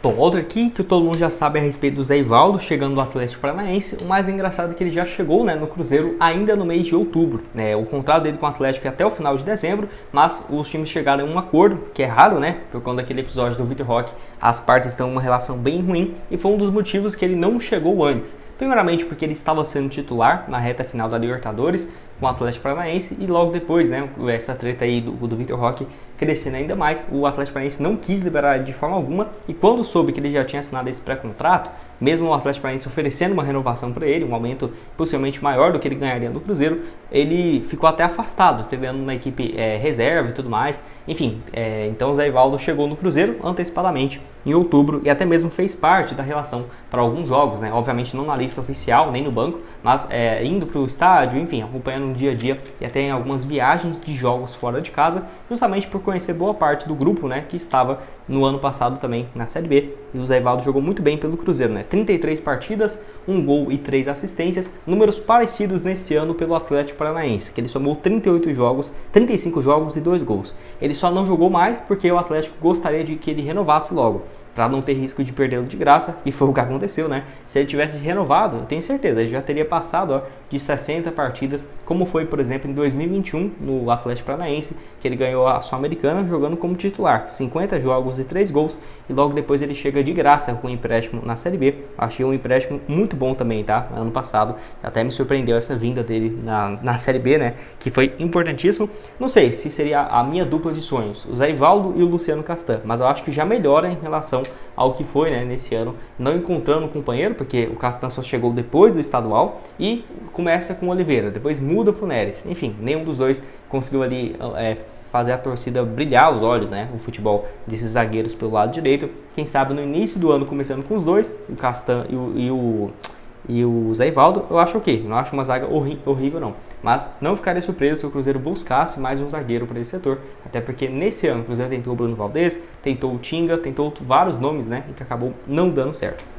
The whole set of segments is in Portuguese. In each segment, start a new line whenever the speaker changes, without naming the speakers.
Bom, outro aqui que todo mundo já sabe a respeito do Zé Ivaldo chegando no Atlético Paranaense. O mais engraçado é que ele já chegou, né, no Cruzeiro ainda no mês de outubro. O contrato dele com o Atlético é até o final de dezembro, mas os times chegaram em um acordo, que é raro, né? Por conta daquele episódio do Vitor Roque, as partes estão em uma relação bem ruim e foi um dos motivos que ele não chegou antes. Primeiramente porque ele estava sendo titular na reta final da Libertadores com o Atlético Paranaense e logo depois, né, essa treta aí do Vitor Roque crescendo ainda mais, o Atlético Paranaense não quis liberar ele de forma alguma e quando soube que ele já tinha assinado esse pré-contrato, mesmo o Atlético Paranaense oferecendo uma renovação para ele, um aumento possivelmente maior do que ele ganharia no Cruzeiro, ele ficou até afastado, treinando na equipe reserva e tudo mais. Enfim, então o Zé Ivaldo chegou no Cruzeiro antecipadamente em outubro e até mesmo fez parte da relação para alguns jogos, né? Obviamente não na lista oficial, nem no banco, mas indo para o estádio, enfim, acompanhando no dia a dia e até em algumas viagens de jogos fora de casa, justamente por conhecer boa parte do grupo, né, que estava no ano passado também na Série B. E o Zé Ivaldo jogou muito bem pelo Cruzeiro, né? 33 partidas, 1 gol e 3 assistências, números parecidos nesse ano pelo Atlético Paranaense, que ele somou 38 jogos, 35 jogos e 2 gols. Ele só não jogou mais porque o Atlético gostaria de que ele renovasse logo, para não ter risco de perdê-lo de graça, e foi o que aconteceu, né? Se ele tivesse renovado, eu tenho certeza, ele já teria passado de 60 partidas, como foi, por exemplo, em 2021, no Atlético Paranaense, que ele ganhou a Sul-Americana jogando como titular, 50 jogos e 3 gols, e logo depois ele chega de graça com um empréstimo na Série B. Achei um empréstimo muito bom também, tá? Ano passado, até me surpreendeu essa vinda dele na Série B, né? Que foi importantíssimo. Não sei se seria a minha dupla de sonhos, o Zé Ivaldo e o Luciano Castan, mas eu acho que já melhora em relação ao que foi, né, nesse ano, não encontrando um companheiro, porque o Castan só chegou depois do estadual e começa com o Oliveira, depois muda para o Neres. Enfim, nenhum dos dois conseguiu ali fazer a torcida brilhar os olhos, né, o futebol desses zagueiros pelo lado direito. Quem sabe no início do ano, começando com os dois, o Castan e o Zé Ivaldo, eu acho ok, não acho uma zaga horrível não, mas não ficaria surpreso se o Cruzeiro buscasse mais um zagueiro para esse setor, até porque nesse ano o Cruzeiro tentou o Bruno Valdez, tentou o Tinga, tentou vários nomes, né, e que acabou não dando certo.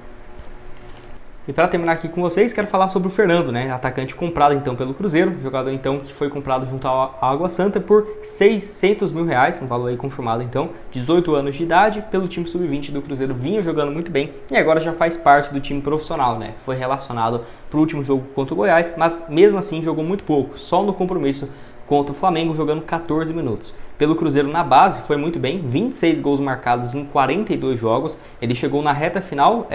E para terminar aqui com vocês, quero falar sobre o Fernando, né, atacante comprado então pelo Cruzeiro, jogador então que foi comprado junto à Água Santa por R$600 mil, um valor aí confirmado então, 18 anos de idade, pelo time sub-20 do Cruzeiro, vinha jogando muito bem e agora já faz parte do time profissional, né, foi relacionado para o último jogo contra o Goiás, mas mesmo assim jogou muito pouco, só no compromisso contra o Flamengo, jogando 14 minutos. Pelo Cruzeiro na base foi muito bem, 26 gols marcados em 42 jogos. Ele chegou na reta final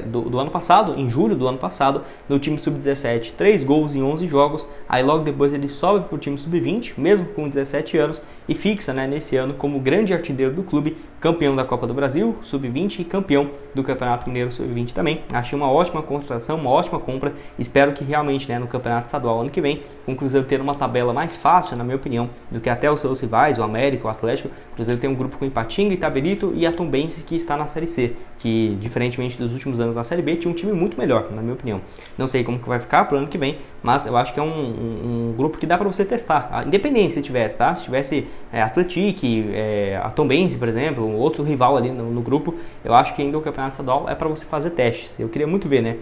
do ano passado, em julho do ano passado, no time sub-17, 3 gols em 11 jogos. Aí logo depois ele sobe para o time sub-20, mesmo com 17 anos, e fixa, né, nesse ano como grande artilheiro do clube, campeão da Copa do Brasil, sub-20 e campeão do Campeonato Mineiro sub-20 também. Achei uma ótima contratação, uma ótima compra. Espero que realmente, né, no Campeonato Estadual ano que vem, com o Cruzeiro ter uma tabela mais fácil, na minha opinião, do que até os seus rivais, o América, o Atlético. O Cruzeiro tem um grupo com Ipatinga, Itabirito e a Tombense, que está na Série C, que diferentemente dos últimos anos na Série B, tinha um time muito melhor, na minha opinião. Não sei como que vai ficar pro ano que vem, mas eu acho que é um grupo que dá para você testar, independente se tivesse, tá? Se tivesse Atlético, a Tombense, por exemplo, um outro rival ali no grupo, eu acho que ainda o Campeonato Estadual é para você fazer testes. Eu queria muito ver, né?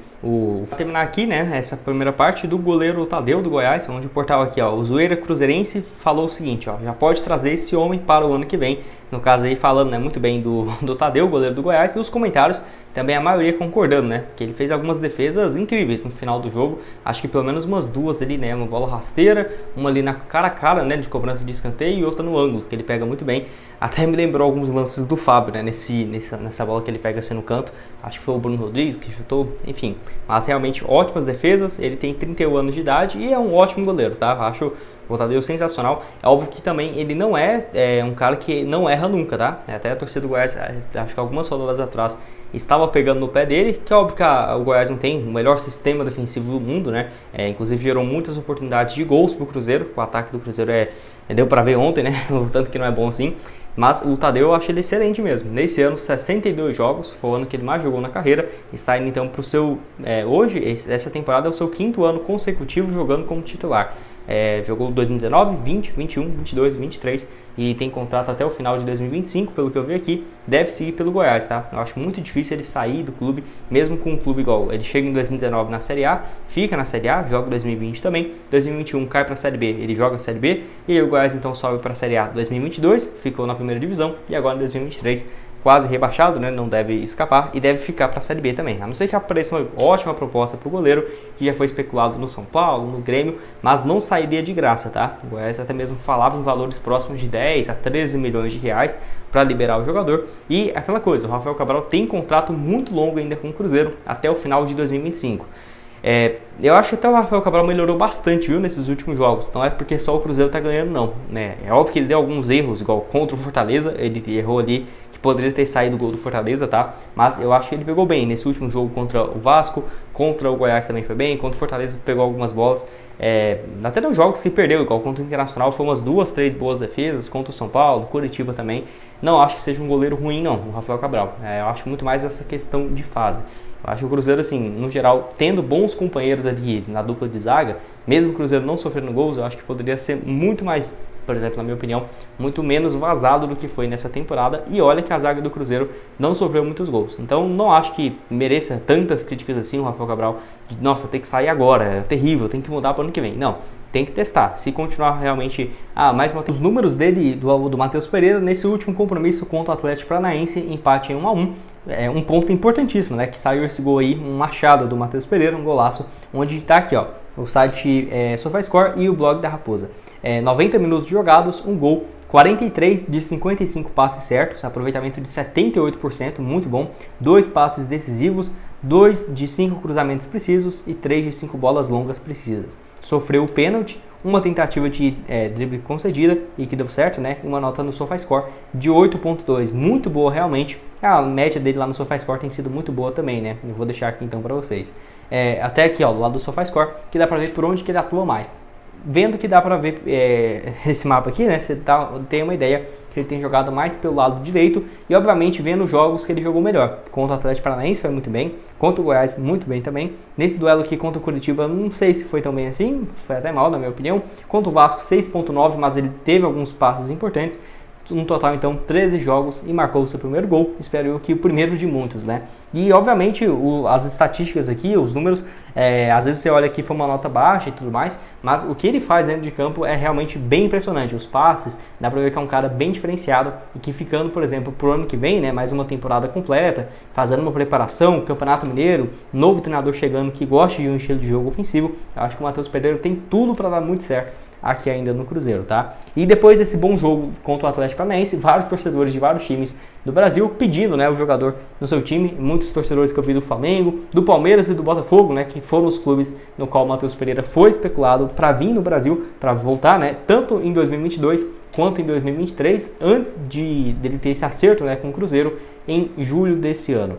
Pra terminar aqui, né, essa primeira parte do goleiro Tadeu do Goiás, onde o portal aqui, ó, o Zoeira Cruzeirense falou o seguinte, ó, já pode trazer esse homem para o ano que vem. No caso aí falando, né, muito bem do Tadeu, goleiro do Goiás, e os comentários também a maioria concordando, né, que ele fez algumas defesas incríveis no final do jogo, acho que pelo menos umas duas ali, né, uma bola rasteira, uma ali na cara a cara, né, de cobrança de escanteio e outra no ângulo, que ele pega muito bem. Até me lembrou alguns lances do Fábio, né, nessa bola que ele pega assim no canto, acho que foi o Bruno Rodrigues que chutou, enfim, mas realmente ótimas defesas. Ele tem 31 anos de idade e é um ótimo goleiro, tá, acho o Tadeu sensacional. É óbvio que também ele não é um cara que não erra nunca, tá? Até a torcida do Goiás, acho que algumas rodadas atrás, estava pegando no pé dele, que é óbvio que o Goiás não tem o melhor sistema defensivo do mundo, né? Inclusive gerou muitas oportunidades de gols pro Cruzeiro. O ataque do Cruzeiro deu para ver ontem, né? O tanto que não é bom assim. Mas o Tadeu eu achei ele excelente mesmo. Nesse ano, 62 jogos, foi o ano que ele mais jogou na carreira. Está indo então para o seu... hoje, essa temporada é o seu 5º ano consecutivo jogando como titular. Jogou 2019, 20, 21, 22, 23 e tem contrato até o final de 2025, pelo que eu vi aqui, deve seguir pelo Goiás, tá? Eu acho muito difícil ele sair do clube, mesmo com um clube igual. Ele chega em 2019 na Série A, fica na Série A, joga 2020 também, 2021 cai para a Série B, ele joga a Série B, e aí o Goiás então sobe para a Série A 2022, ficou na primeira divisão, e agora em 2023 quase rebaixado, né? Não deve escapar e deve ficar para a Série B também. A não ser que apareça uma ótima proposta para o goleiro, que já foi especulado no São Paulo, no Grêmio, mas não sairia de graça, tá? O Goiás até mesmo falava em valores próximos de 10 a 13 milhões de reais para liberar o jogador. E aquela coisa, o Rafael Cabral tem contrato muito longo ainda com o Cruzeiro, até o final de 2025. Eu acho que até o Rafael Cabral melhorou bastante, viu, nesses últimos jogos. Não é porque só o Cruzeiro tá ganhando, não, né? É óbvio que ele deu alguns erros, igual contra o Fortaleza, ele errou ali, que poderia ter saído o gol do Fortaleza, tá? Mas eu acho que ele pegou bem nesse último jogo contra o Vasco, contra o Goiás também foi bem, contra o Fortaleza pegou algumas bolas. Até nos jogos que perdeu, igual contra o Internacional, foi umas 2, 3 boas defesas, contra o São Paulo, Curitiba também. Não acho que seja um goleiro ruim, não, o Rafael Cabral. Eu acho muito mais essa questão de fase. Eu acho que o Cruzeiro, assim, no geral, tendo bons companheiros ali na dupla de zaga, mesmo o Cruzeiro não sofrendo gols, eu acho que poderia ser muito mais, por exemplo, na minha opinião, muito menos vazado do que foi nessa temporada. E olha que a zaga do Cruzeiro não sofreu muitos gols. Então não acho que mereça tantas críticas assim o Rafael Cabral, de, nossa, tem que sair agora, é terrível, tem que mudar para o ano que vem. Não, tem que testar. Se continuar realmente... os números dele, do Matheus Pereira, nesse último compromisso contra o Atlético Paranaense, empate em 1-1. Um ponto importantíssimo, né? Que saiu esse gol aí, um machado do Matheus Pereira, um golaço, onde tá aqui, ó, o site SofaScore e o blog da Raposa. 90 minutos jogados, um gol, 43 de 55 passes certos, aproveitamento de 78%, muito bom, 2 passes decisivos, 2 de 5 cruzamentos precisos e 3 de 5 bolas longas precisas. Sofreu o pênalti, uma tentativa de drible concedida e que deu certo, né? Uma nota no SofaScore de 8.2, muito boa realmente. A média dele lá no SofaScore tem sido muito boa também, né? Eu vou deixar aqui então para vocês. Até aqui, ó, do lado do SofaScore, que dá para ver por onde que ele atua mais. Vendo que dá para ver esse mapa aqui, né? Você tem uma ideia que ele tem jogado mais pelo lado direito e, obviamente, vendo jogos que ele jogou melhor. Contra o Atlético Paranaense foi muito bem, contra o Goiás muito bem também. Nesse duelo aqui contra o Curitiba, não sei se foi tão bem assim, foi até mal na minha opinião. Contra o Vasco, 6.9, mas ele teve alguns passes importantes. No total, então, 13 jogos e marcou o seu primeiro gol. Espero eu que o primeiro de muitos, né? E, obviamente, as estatísticas aqui, os números, às vezes você olha aqui foi uma nota baixa e tudo mais, mas o que ele faz dentro de campo é realmente bem impressionante. Os passes, dá pra ver que é um cara bem diferenciado e que ficando, por exemplo, pro ano que vem, né, mais uma temporada completa, fazendo uma preparação, Campeonato Mineiro, novo treinador chegando que gosta de um estilo de jogo ofensivo, eu acho que o Matheus Pereira tem tudo para dar muito certo aqui ainda no Cruzeiro, tá? E depois desse bom jogo contra o Atlético Paranaense, vários torcedores de vários times do Brasil pedindo, né, o jogador no seu time, muitos torcedores que eu vi do Flamengo, do Palmeiras e do Botafogo, né, que foram os clubes no qual o Matheus Pereira foi especulado para vir no Brasil, para voltar, né, tanto em 2022 quanto em 2023, antes dele ter esse acerto, né, com o Cruzeiro em julho desse ano.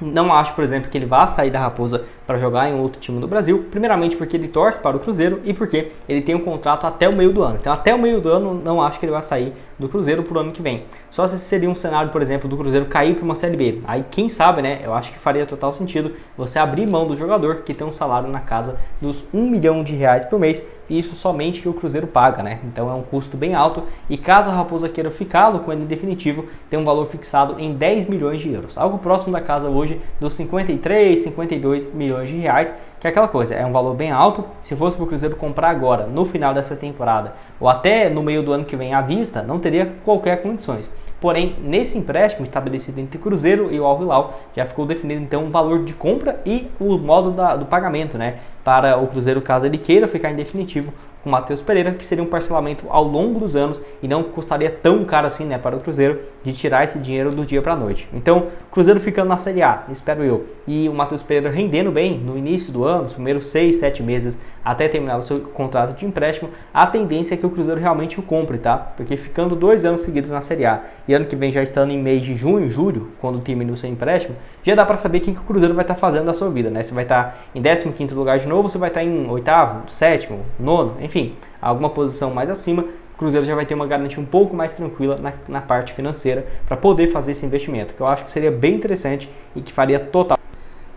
Não acho, por exemplo, que ele vá sair da Raposa para jogar em outro time do Brasil, primeiramente porque ele torce para o Cruzeiro e porque ele tem um contrato até o meio do ano. Então, até o meio do ano, não acho que ele vai sair do Cruzeiro para o ano que vem. Só se seria um cenário, por exemplo, do Cruzeiro cair para uma Série B. Aí, quem sabe, né? Eu acho que faria total sentido você abrir mão do jogador que tem um salário na casa dos R$1 milhão por mês, e isso somente que o Cruzeiro paga, né? Então, é um custo bem alto e caso a Raposa queira ficá-lo com ele em definitivo, tem um valor fixado em 10 milhões de euros. Algo próximo da casa hoje dos 53, 52 milhões de reais, que é aquela coisa, é um valor bem alto. Se fosse para o Cruzeiro comprar agora, no final dessa temporada, ou até no meio do ano que vem à vista, não teria qualquer condições. Porém, nesse empréstimo estabelecido entre Cruzeiro e o Al Hilal, já ficou definido então o valor de compra e o modo do pagamento, né, para o Cruzeiro caso ele queira ficar em definitivo com o Matheus Pereira, que seria um parcelamento ao longo dos anos e não custaria tão caro assim, né, para o Cruzeiro de tirar esse dinheiro do dia para a noite. Então, o Cruzeiro ficando na Série A, espero eu, e o Matheus Pereira rendendo bem no início do ano, os primeiros 6, 7 meses até terminar o seu contrato de empréstimo, a tendência é que o Cruzeiro realmente o compre, tá? Porque ficando 2 anos seguidos na Série A e ano que vem já estando em mês de junho, julho, quando termina o seu empréstimo, já dá para saber o que o Cruzeiro vai estar fazendo da sua vida, né? Você vai estar em 15º lugar de novo, você vai estar em 8º, 7º, 9º, enfim, alguma posição mais acima. O Cruzeiro já vai ter uma garantia um pouco mais tranquila na parte financeira para poder fazer esse investimento, que eu acho que seria bem interessante e que faria total.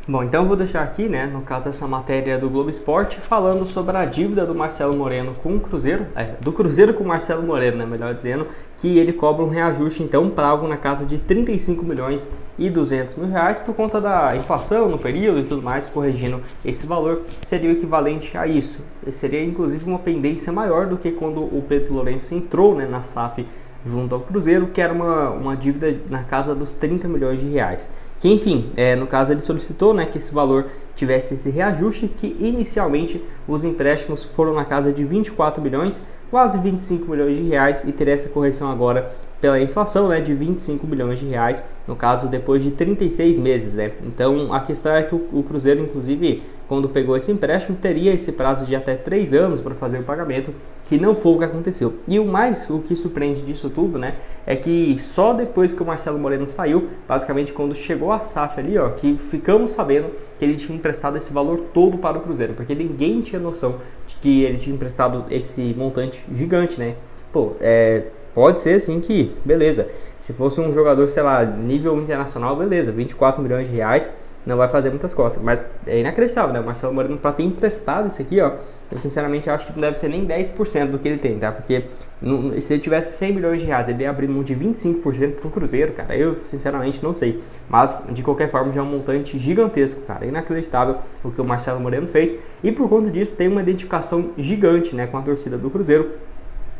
Bom, então eu vou deixar aqui, né, no caso essa matéria do Globo Esporte, falando sobre a dívida do Marcelo Moreno com o Cruzeiro, do Cruzeiro com o Marcelo Moreno, né, melhor dizendo, que ele cobra um reajuste então para algo na casa de 35 milhões e 200 mil reais por conta da inflação no período e tudo mais, corrigindo esse valor, seria o equivalente a isso. Seria inclusive uma pendência maior do que quando o Pedro Lourenço entrou, né, na SAF junto ao Cruzeiro, que era uma dívida na casa dos 30 milhões de reais. Que, enfim, no caso ele solicitou, né, que esse valor tivesse esse reajuste, que inicialmente os empréstimos foram na casa de 24 milhões, quase 25 milhões de reais, e teria essa correção agora pela inflação, né, de 25 milhões de reais, no caso depois de 36 meses, né? Então a questão é que o Cruzeiro, inclusive, quando pegou esse empréstimo, teria esse prazo de até 3 anos para fazer o pagamento, que não foi o que aconteceu. E o que surpreende disso tudo, né, é que só depois que o Marcelo Moreno saiu, basicamente quando chegou a SAF ali, ó, que ficamos sabendo que ele tinha emprestado esse valor todo para o Cruzeiro, porque ninguém tinha noção de que ele tinha emprestado esse montante gigante, né? Pô, pode ser assim que, beleza, se fosse um jogador, sei lá, nível internacional, beleza, 24 milhões de reais, não vai fazer muitas costas, mas é inacreditável, né? O Marcelo Moreno, para ter emprestado isso aqui, ó, eu sinceramente acho que não deve ser nem 10% do que ele tem, tá? Porque se ele tivesse 100 milhões de reais, ele ia abrir mão de 25% pro Cruzeiro, cara, eu sinceramente não sei, mas de qualquer forma já é um montante gigantesco, cara, inacreditável o que o Marcelo Moreno fez, e por conta disso tem uma identificação gigante, né, com a torcida do Cruzeiro.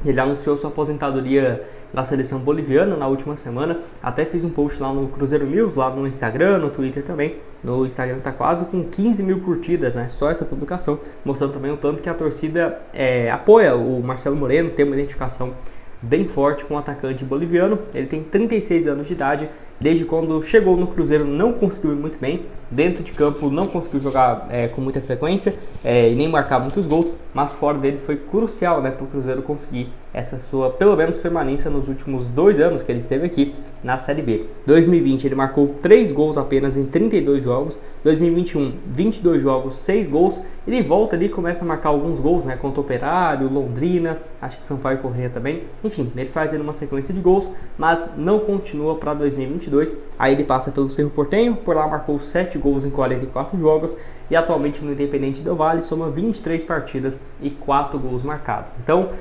Ele anunciou sua aposentadoria da seleção boliviana na última semana. Até fiz um post lá no Cruzeiro News, lá no Instagram, no Twitter também. No Instagram tá quase com 15 mil curtidas, né? Só essa publicação, mostrando também o tanto que a torcida apoia o Marcelo Moreno, tem uma identificação bem forte com o atacante boliviano. Ele tem 36 anos de idade. Desde quando chegou no Cruzeiro não conseguiu ir muito bem, dentro de campo não conseguiu jogar com muita frequência e nem marcar muitos gols, mas fora dele foi crucial, né, para o Cruzeiro conseguir essa sua, pelo menos, permanência nos últimos 2 anos que ele esteve aqui na Série B. 2020 ele marcou 3 gols apenas em 32 jogos, 2021 22 jogos, 6 gols, ele volta ali e começa a marcar alguns gols, né, contra o Operário, Londrina, acho que Sampaio Corrêa também, enfim, ele faz uma sequência de gols, mas não continua para 2022. Aí ele passa pelo Cerro Porteño, por lá marcou 7 gols em 44 jogos e atualmente no Independente Del Valle soma 23 partidas e 4 gols marcados. Então,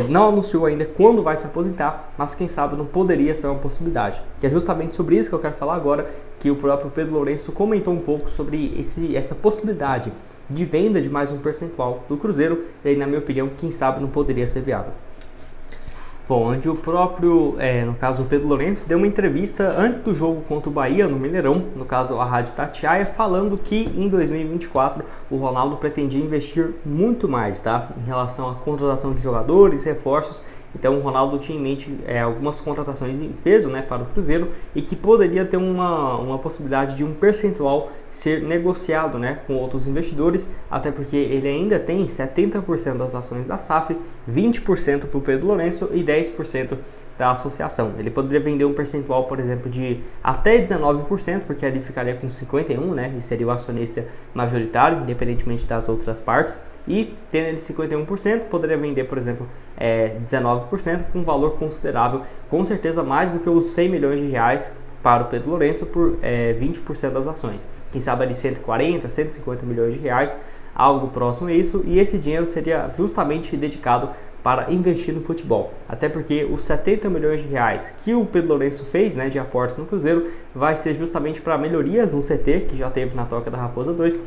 não anunciou ainda quando vai se aposentar, mas quem sabe não poderia ser uma possibilidade. Que é justamente sobre isso que eu quero falar agora, que o próprio Pedro Lourenço comentou um pouco sobre essa possibilidade de venda de mais um percentual do Cruzeiro, e aí, na minha opinião, quem sabe não poderia ser viável. Bom, onde o próprio, no caso o Pedro Lourenço, deu uma entrevista antes do jogo contra o Bahia no Mineirão, no caso a Rádio Tatiaia, falando que em 2024 o Ronaldo pretendia investir muito mais, tá? Em relação à contratação de jogadores, reforços. Então o Ronaldo tinha em mente algumas contratações em peso, né, para o Cruzeiro, e que poderia ter uma possibilidade de um percentual ser negociado, né, com outros investidores, até porque ele ainda tem 70% das ações da SAF, 20% para o Pedro Lourenço e 10% da associação. Ele poderia vender um percentual, por exemplo, de até 19%, porque ali ficaria com 51%, né, e seria o acionista majoritário, independentemente das outras partes, e tendo ele 51%, poderia vender, por exemplo, 19% com um valor considerável, com certeza mais do que os 100 milhões de reais para o Pedro Lourenço por 20% das ações. Quem sabe ali 140, 150 milhões de reais, algo próximo a isso, e esse dinheiro seria justamente dedicado para investir no futebol. Até porque os 70 milhões de reais que o Pedro Lourenço fez, né, de aportes no Cruzeiro vai ser justamente para melhorias no CT, que já teve na Toca da Raposa 2,